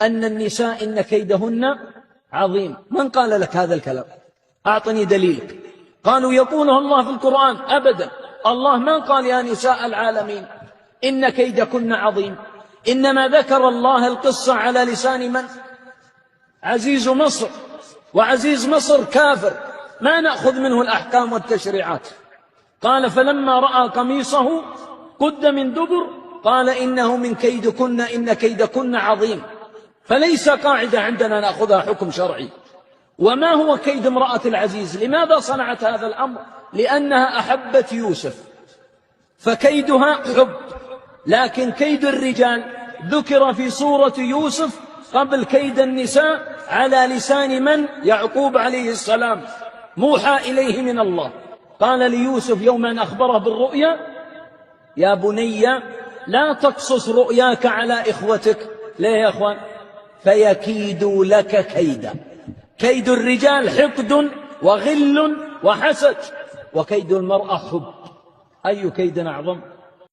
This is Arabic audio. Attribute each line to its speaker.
Speaker 1: أن النساء إن كيدهن عظيم. من قال لك هذا الكلام؟ أعطني دليلك. قالوا يقوله الله في القرآن. أبدا، الله ما قال يا نساء العالمين إن كيدكن عظيم، إنما ذكر الله القصة على لسان من؟ عزيز مصر، وعزيز مصر كافر ما نأخذ منه الأحكام والتشريعات. قال فلما رأى قميصه قد من دبر قال إنه من كيدكن إن كيدكن عظيم. فليس قاعدة عندنا نأخذها حكم شرعي. وما هو كيد امرأة العزيز؟ لماذا صنعت هذا الأمر؟ لأنها أحبت يوسف فكيدها حب، لكن كيد الرجال ذكر في سورة يوسف قبل كيد النساء على لسان من؟ يعقوب عليه السلام، موحى إليه من الله. قال ليوسف يوم أن أخبره بالرؤيا يا بني لا تقصص رؤياك على إخوتك. ليه يا أخوان؟ فيكيدوا لك كيدا. كيد الرجال حقد وغل وحسد، وكيد المرأة حب. أي كيد أعظم؟